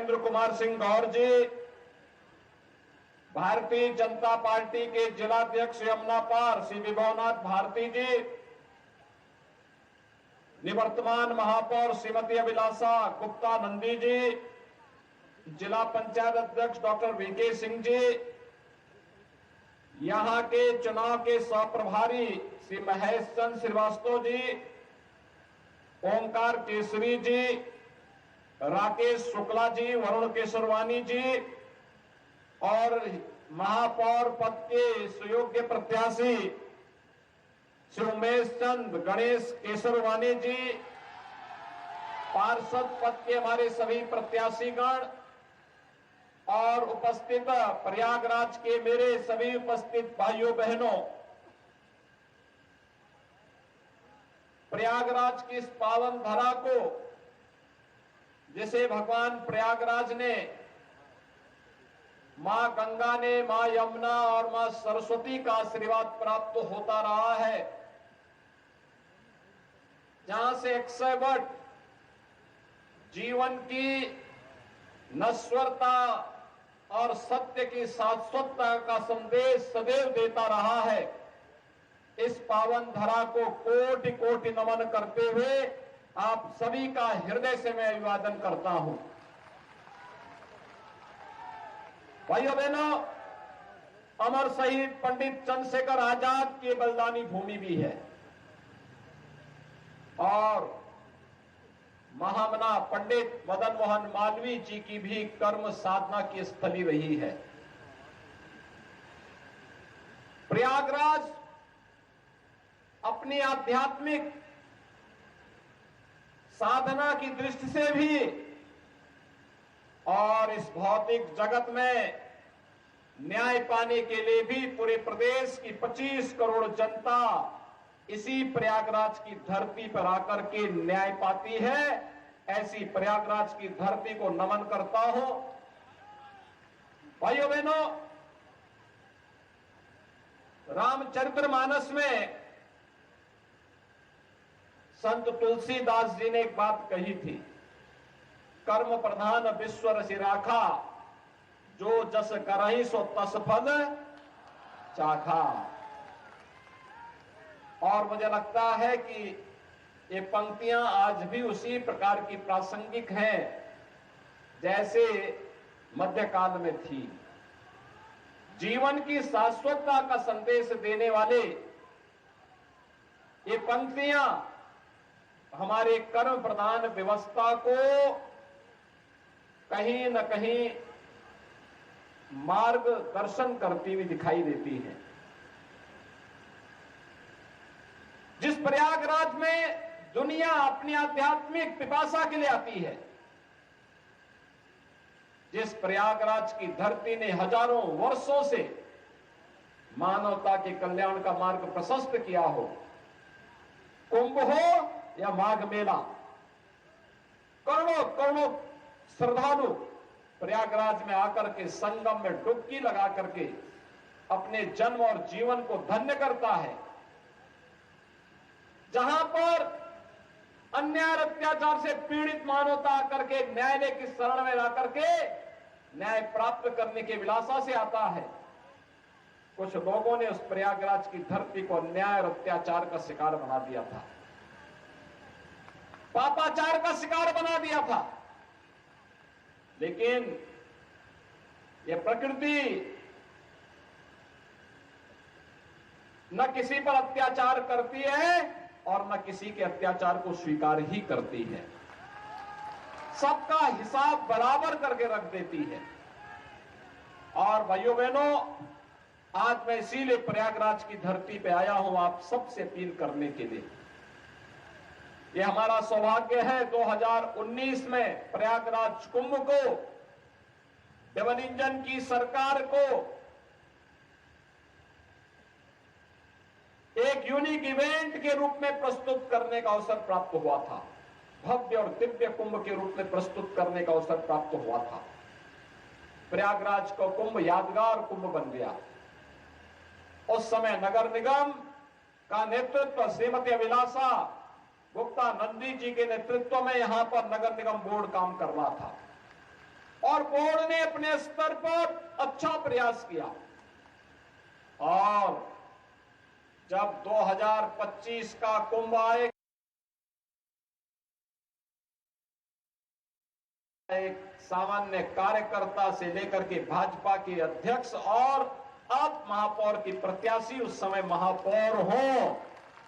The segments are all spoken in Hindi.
महेंद्र कुमार सिंह गौर जी, भारतीय जनता पार्टी के जिलाध्यक्ष यमुना पार श्री विभवनाथ भारती जी, निवर्तमान महापौर श्रीमती अभिलाषा गुप्ता नंदी जी, जिला पंचायत अध्यक्ष डॉक्टर वीके सिंह जी, यहां के चुनाव के सह प्रभारी श्री महेश चंद्र श्रीवास्तव जी, ओंकार केसरी जी, राकेश शुक्ला जी, वरुण केसरवानी जी और महापौर पद के सुयोग्य प्रत्याशी श्री उमेश चंद गणेश केसरवानी जी, पार्षद पद के हमारे सभी प्रत्याशीगण और उपस्थित प्रयागराज के मेरे सभी उपस्थित भाइयों बहनों, प्रयागराज की इस पावन धरा को जिसे भगवान प्रयागराज ने, मां गंगा ने, मां यमुना और मां सरस्वती का आशीर्वाद प्राप्त होता रहा है, जहां से 100 वर्ष जीवन की नश्वरता और सत्य की शाश्वतता का संदेश सदैव देता रहा है, इस पावन धरा को कोटि कोटि नमन करते हुए आप सभी का हृदय से मैं अभिवादन करता हूं। भाइयों बहनों, अमर शहीद पंडित चंद्रशेखर आजाद की बलिदानी भूमि भी है और महामना पंडित मदन मोहन मालवीय जी की भी कर्म साधना की स्थली रही है। प्रयागराज अपनी आध्यात्मिक साधना की दृष्टि से भी और इस भौतिक जगत में न्याय पाने के लिए भी पूरे प्रदेश की 25 करोड़ जनता इसी प्रयागराज की धरती पर आकर के न्याय पाती है। ऐसी प्रयागराज की धरती को नमन करता हूं। भाइयों बहनों, रामचरितमानस में संत तुलसीदास जी ने एक बात कही थी, कर्म प्रधान विश्व रसि राखा, जो जस करहि सो तस फल चाखा। और मुझे लगता है कि ये पंक्तियां आज भी उसी प्रकार की प्रासंगिक हैं जैसे मध्यकाल में थी। जीवन की शाश्वतता का संदेश देने वाले ये पंक्तियां हमारे कर्म प्रधान व्यवस्था को कहीं न कहीं मार्गदर्शन करती हुई दिखाई देती है। जिस प्रयागराज में दुनिया अपनी आध्यात्मिक पिपासा के लिए आती है, जिस प्रयागराज की धरती ने हजारों वर्षों से मानवता के कल्याण का मार्ग प्रशस्त किया हो, कुंभ हो या माघ मेला, करोड़ों करोड़ों श्रद्धालु प्रयागराज में आकर के संगम में डुबकी लगा करके अपने जन्म और जीवन को धन्य करता है। जहां पर अन्याय अत्याचार से पीड़ित मानवता आकर के न्यायालय की शरण में आकर के न्याय प्राप्त करने की विलासा से आता है, कुछ लोगों ने उस प्रयागराज की धरती को अन्याय और अत्याचार का शिकार बना दिया था, पापाचार का शिकार बना दिया था। लेकिन यह प्रकृति न किसी पर अत्याचार करती है और न किसी के अत्याचार को स्वीकार ही करती है, सबका हिसाब बराबर करके रख देती है। और भाइयों बहनों, आज मैं इसीलिए प्रयागराज की धरती पे आया हूं आप सबसे अपील करने के लिए। यह हमारा सौभाग्य है 2019 में प्रयागराज कुंभ को डबल इंजन की सरकार को एक यूनिक इवेंट के रूप में प्रस्तुत करने का अवसर प्राप्त हुआ था, भव्य और दिव्य कुंभ के रूप में प्रस्तुत करने का अवसर प्राप्त हुआ था। प्रयागराज को कुंभ यादगार कुंभ बन गया। उस समय नगर निगम का नेतृत्व श्रीमती अभिलाषा गुप्ता नंदी जी के नेतृत्व में यहां पर नगर निगम बोर्ड काम कर रहा था बोर्ड ने अपने स्तर पर अच्छा प्रयास किया और जब 2025 का कुंभ आए, एक सामान्य कार्यकर्ता से लेकर के भाजपा के अध्यक्ष और अब महापौर की प्रत्याशी उस समय महापौर हो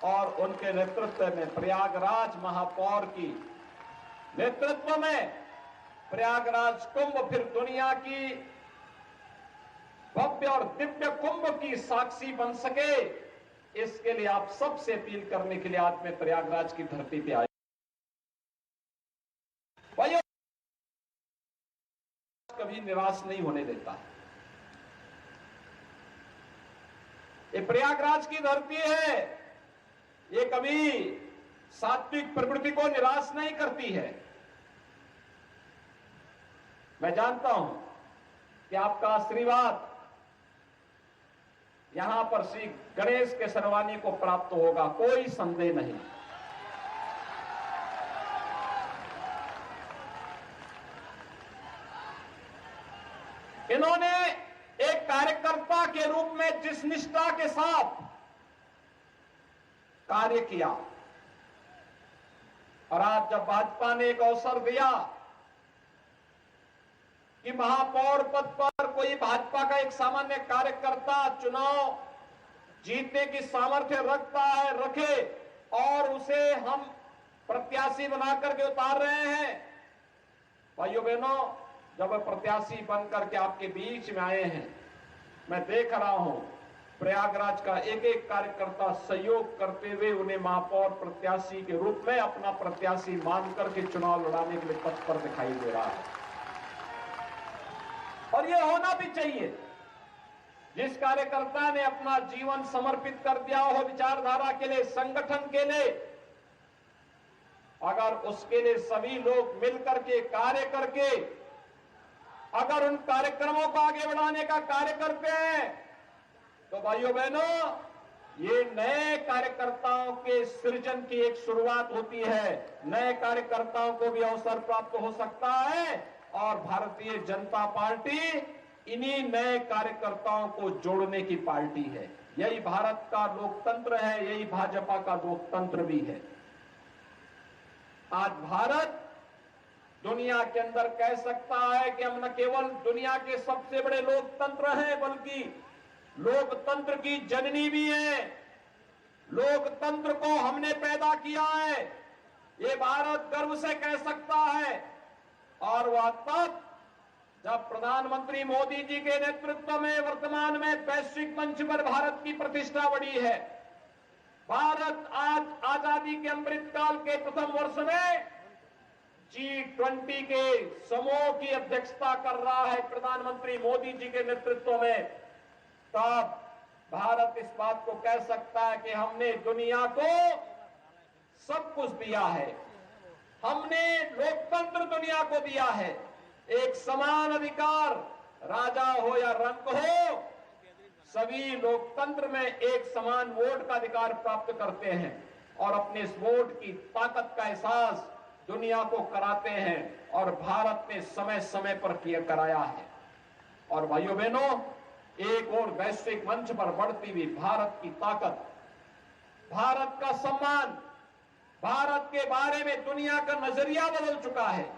और उनके नेतृत्व में प्रयागराज महापौर की नेतृत्व में प्रयागराज कुंभ फिर दुनिया की भव्य और दिव्य कुंभ की साक्षी बन सके, इसके लिए आप सबसे अपील करने के लिए आज मैं प्रयागराज की धरती पे आया। भाइयों, कभी निराश नहीं होने देता है। ये प्रयागराज की धरती है, ये कभी सात्विक प्रवृत्ति को निराश नहीं करती है। मैं जानता हूं कि आपका आशीर्वाद यहां पर श्री गणेश के सरवानी को प्राप्त होगा, कोई संदेह नहीं। इन्होंने एक कार्यकर्ता के रूप में जिस निष्ठा के साथ कार्य किया और आज जब भाजपा ने एक अवसर दिया कि महापौर पद पर कोई भाजपा का एक सामान्य कार्यकर्ता चुनाव जीतने की सामर्थ्य रखता है, रखे और उसे हम प्रत्याशी बना करके उतार रहे हैं। भाइयों बहनों, जब प्रत्याशी बनकर के आपके बीच में आए हैं, मैं देख रहा हूं प्रयागराज का एक एक कार्यकर्ता सहयोग करते हुए उन्हें महापौर प्रत्याशी के रूप में अपना प्रत्याशी मान करके चुनाव लड़ाने के लिए पथ पर दिखाई दे रहा है और यह होना भी चाहिए। जिस कार्यकर्ता ने अपना जीवन समर्पित कर दिया हो विचारधारा के लिए, संगठन के लिए, अगर उसके लिए सभी लोग मिलकर के कार्य करके अगर उन कार्यक्रमों को आगे बढ़ाने का कार्य करते हैं तो भाइयों बहनों, ये नए कार्यकर्ताओं के सृजन की एक शुरुआत होती है। नए कार्यकर्ताओं को भी अवसर प्राप्त हो सकता है और भारतीय जनता पार्टी इन्हीं नए कार्यकर्ताओं को जोड़ने की पार्टी है। यही भारत का लोकतंत्र है, यही भाजपा का लोकतंत्र भी है। आज भारत दुनिया के अंदर कह सकता है कि हम न केवल दुनिया के सबसे बड़े लोकतंत्र हैं, बल्कि लोकतंत्र की जननी भी है। लोकतंत्र को हमने पैदा किया है, ये भारत गर्व से कह सकता है। और वह तब जब प्रधानमंत्री मोदी जी के नेतृत्व में वर्तमान में वैश्विक मंच पर भारत की प्रतिष्ठा बढ़ी है। भारत आज आजादी के अमृत काल के प्रथम वर्ष में G20 के समूह की अध्यक्षता कर रहा है प्रधानमंत्री मोदी जी के नेतृत्व में। तब भारत इस बात को कह सकता है कि हमने दुनिया को सब कुछ दिया है, हमने लोकतंत्र दुनिया को दिया है। एक समान अधिकार, राजा हो या रंक हो, सभी लोकतंत्र में एक समान वोट का अधिकार प्राप्त करते हैं और अपने इस वोट की ताकत का एहसास दुनिया को कराते हैं और भारत ने समय समय पर किया कराया है। और भाइयों बहनों, एक और वैश्विक मंच पर बढ़ती हुई भारत की ताकत, भारत का सम्मान, भारत के बारे में दुनिया का नजरिया बदल चुका है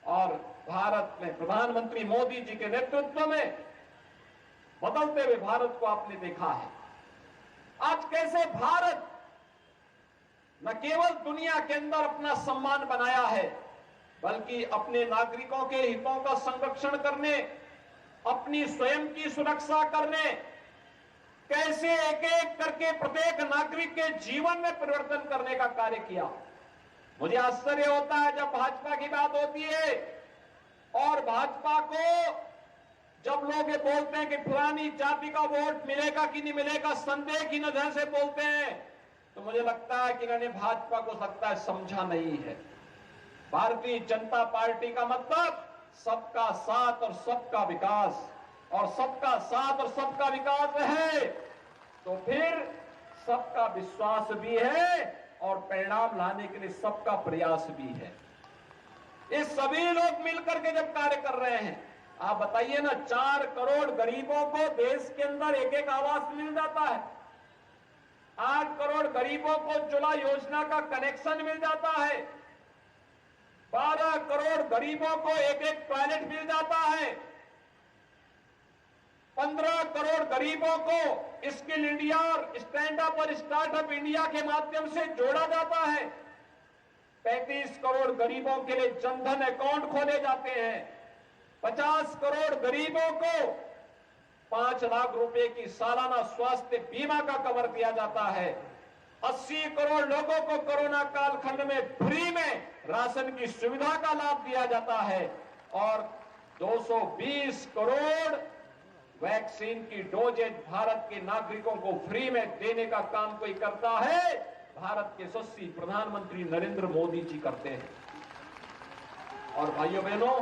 और भारत में प्रधानमंत्री मोदी जी के नेतृत्व में बदलते हुए भारत को आपने देखा है। आज कैसे भारत न केवल दुनिया के अंदर अपना सम्मान बनाया है, बल्कि अपने नागरिकों के हितों का संरक्षण करने, अपनी स्वयं की सुरक्षा करने, कैसे एक एक करके प्रत्येक नागरिक के जीवन में परिवर्तन करने का कार्य किया। मुझे आश्चर्य होता है जब भाजपा की बात होती है और भाजपा को जब लोग ये बोलते हैं कि फलानी जाति का वोट मिलेगा कि नहीं मिलेगा, संदेह की नजर से बोलते हैं, तो मुझे लगता है कि इन्होंने भाजपा को लगता है समझा नहीं है। भारतीय जनता पार्टी का मतलब सबका साथ और सबका विकास, और सबका साथ और सबका विकास है तो फिर सबका विश्वास भी है और परिणाम लाने के लिए सबका प्रयास भी है। ये सभी लोग मिलकर के जब कार्य कर रहे हैं, आप बताइए ना, 4 करोड़ गरीबों को देश के अंदर एक एक आवास मिल जाता है, 8 करोड़ गरीबों को उज्ज्वला योजना का कनेक्शन मिल जाता है, 12 करोड़ गरीबों को एक एक टॉयलेट मिल जाता है, 15 करोड़ गरीबों को स्किल इंडिया और स्टैंड अप और स्टार्टअप इंडिया के माध्यम से जोड़ा जाता है, 35 करोड़ गरीबों के लिए जनधन अकाउंट खोले जाते हैं, 50 करोड़ गरीबों को 5 लाख रुपए की सालाना स्वास्थ्य बीमा का कवर दिया जाता है, 80 करोड़ लोगों को कोरोना कालखंड में फ्री में राशन की सुविधा का लाभ दिया जाता है और 220 करोड़ वैक्सीन की डोजेज भारत के नागरिकों को फ्री में देने का काम कोई करता है, भारत के यशस्वी प्रधानमंत्री नरेंद्र मोदी जी करते हैं। और भाइयों बहनों,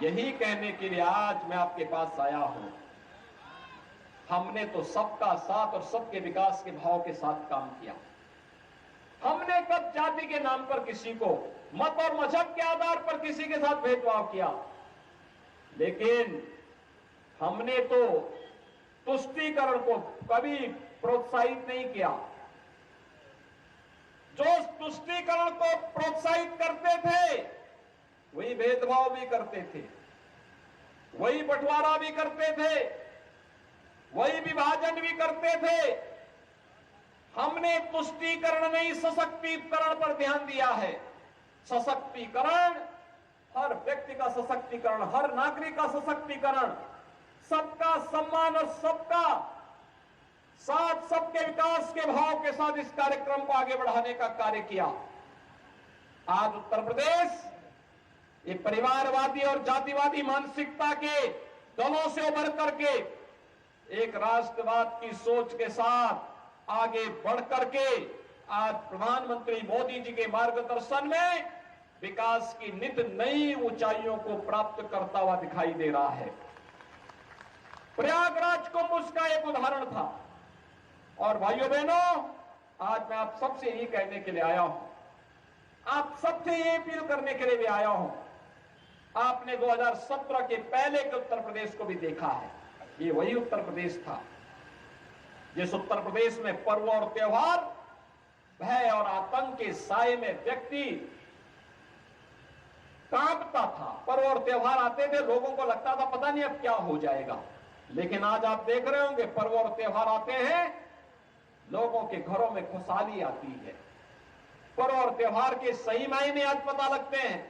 यही कहने के लिए आज मैं आपके पास आया हूं, हमने तो सबका साथ और सबके विकास के भाव के साथ काम किया। हमने कब जाति के नाम पर किसी को, मत और मजहब के आधार पर किसी के साथ भेदभाव किया, लेकिन हमने तो तुष्टीकरण को कभी प्रोत्साहित नहीं किया। जो तुष्टीकरण को प्रोत्साहित करते थे वही भेदभाव भी करते थे, वही बंटवारा भी करते थे, वही विभाजन भी करते थे। हमने तुष्टीकरण नहीं, सशक्तिकरण पर ध्यान दिया है। सशक्तिकरण, हर व्यक्ति का सशक्तिकरण, हर नागरिक का सशक्तिकरण, सबका सम्मान और सबका साथ, सबके विकास के भाव के साथ इस कार्यक्रम को आगे बढ़ाने का कार्य किया। आज उत्तर प्रदेश ये परिवारवादी और जातिवादी मानसिकता के दलों से उभर करके एक राष्ट्रवाद की सोच के साथ आगे बढ़ करके आज प्रधानमंत्री मोदी जी के मार्गदर्शन में विकास की नित नई ऊंचाइयों को प्राप्त करता हुआ दिखाई दे रहा है। प्रयागराज कुंभ उसका एक उदाहरण था। और भाइयों बहनों, आज मैं आप सबसे यही कहने के लिए आया हूं, आप सबसे ये अपील करने के लिए भी आया हूं। आपने 2017 के पहले के उत्तर प्रदेश को भी देखा है, ये वही उत्तर प्रदेश था जिस उत्तर प्रदेश में पर्व और त्योहार, भय और आतंक के साए में व्यक्ति कांपता था। पर्व और त्योहार आते थे, लोगों को लगता था पता नहीं अब क्या हो जाएगा, लेकिन आज आप देख रहे होंगे पर्व और त्योहार आते हैं, लोगों के घरों में खुशहाली आती है। पर्व और त्योहार के सही मायने आज पता लगते हैं।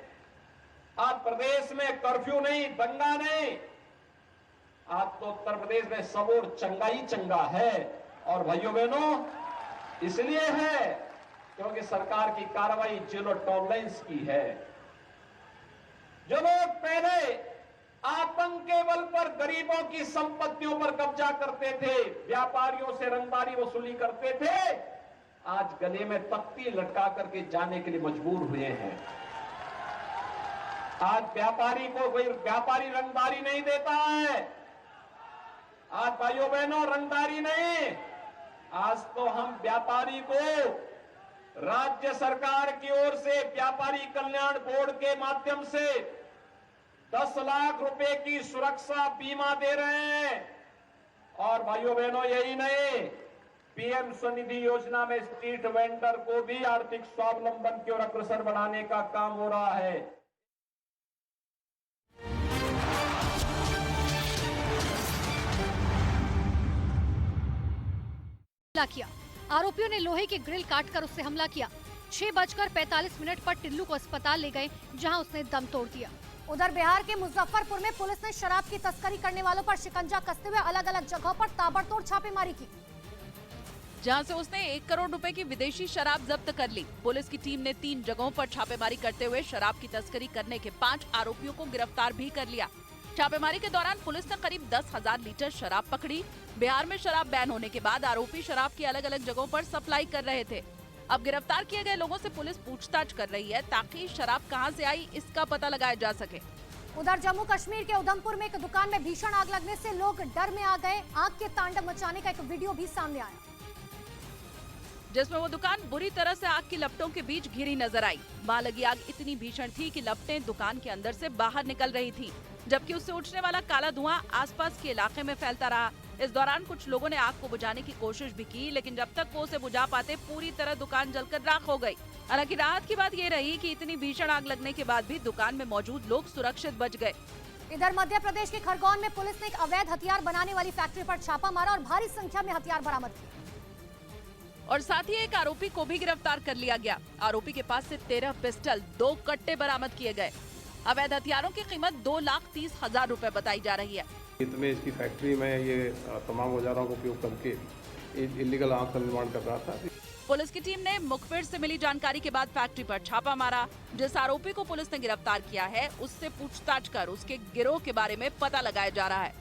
आज प्रदेश में कर्फ्यू नहीं, दंगा नहीं, आज तो उत्तर प्रदेश में सब और चंगा ही चंगा है। और भाइयों बहनों, इसलिए है क्योंकि सरकार की कार्रवाई जीरो टॉलरेंस की है। जो लोग पहले आतंक के बल पर गरीबों की संपत्तियों पर कब्जा करते थे, व्यापारियों से रंगदारी वसूली करते थे, आज गले में तख्ती लटका करके जाने के लिए मजबूर हुए हैं। आज व्यापारी को कोई व्यापारी रंगदारी नहीं देता है। आज भाइयों बहनों, रंगदारी नहीं, आज तो हम व्यापारी को राज्य सरकार की ओर से व्यापारी कल्याण बोर्ड के माध्यम से 10 लाख रुपए की सुरक्षा बीमा दे रहे हैं। और भाइयों बहनों, यही नहीं, पीएम स्वनिधि योजना में स्ट्रीट वेंडर को भी आर्थिक स्वावलंबन की ओर अग्रसर बढ़ाने का काम हो रहा है। किया आरोपियों ने लोहे की ग्रिल काटकर उससे हमला किया। 6:45 पर टिल्लू को अस्पताल ले गए, जहां उसने दम तोड़ दिया। उधर बिहार के मुजफ्फरपुर में पुलिस ने शराब की तस्करी करने वालों पर शिकंजा कसते हुए अलग अलग जगहों पर ताबड़तोड़ छापेमारी की, जहां से उसने 1 करोड़ रुपए की विदेशी शराब जब्त कर ली। पुलिस की टीम ने 3 जगहों पर छापेमारी करते हुए शराब की तस्करी करने के 5 आरोपियों को गिरफ्तार भी कर लिया। छापेमारी के दौरान पुलिस ने करीब 10,000 लीटर शराब पकड़ी। बिहार में शराब बैन होने के बाद आरोपी शराब की अलग अलग जगहों पर सप्लाई कर रहे थे। अब गिरफ्तार किए गए लोगों से पुलिस पूछताछ कर रही है ताकि शराब कहां से आई इसका पता लगाया जा सके। उधर जम्मू कश्मीर के उधमपुर में एक दुकान में भीषण आग लगने से लोग डर में आ गए। आग के तांडव मचाने का एक वीडियो भी सामने आया। जिसमें वो दुकान बुरी तरह से आग की लपटों के बीच घिरी नजर आई। वहाँ लगी आग इतनी भीषण थी कि लपटें दुकान के अंदर से बाहर निकल रही थी, जबकि उससे उठने वाला काला धुआं आसपास के इलाके में फैलता रहा। इस दौरान कुछ लोगों ने आग को बुझाने की कोशिश भी की, लेकिन जब तक वो उसे बुझा पाते पूरी तरह दुकान जलकर राख हो गई। हालांकि राहत की बात ये रही कि इतनी भीषण आग लगने के बाद भी दुकान में मौजूद लोग सुरक्षित बच गए। इधर मध्य प्रदेश के खरगोन में पुलिस ने एक अवैध हथियार बनाने वाली फैक्ट्री पर छापा मारा और भारी संख्या में हथियार बरामद किए और साथ ही एक आरोपी को भी गिरफ्तार कर लिया गया। आरोपी के पास से 13 पिस्टल, 2 कट्टे बरामद किए गए। अवैध हथियारों की कीमत 2,30,000 रुपए बताई जा रही है। में इसकी फैक्ट्री में ये तमाम औजारों का उपयोग करके इलीगल आग का निर्माण कर रहा था। पुलिस की टीम ने मुखबिर से मिली जानकारी के बाद फैक्ट्री पर छापा मारा। जिस आरोपी को पुलिस ने गिरफ्तार किया है, उससे पूछताछ कर उसके गिरोह के बारे में पता लगाया जा रहा है।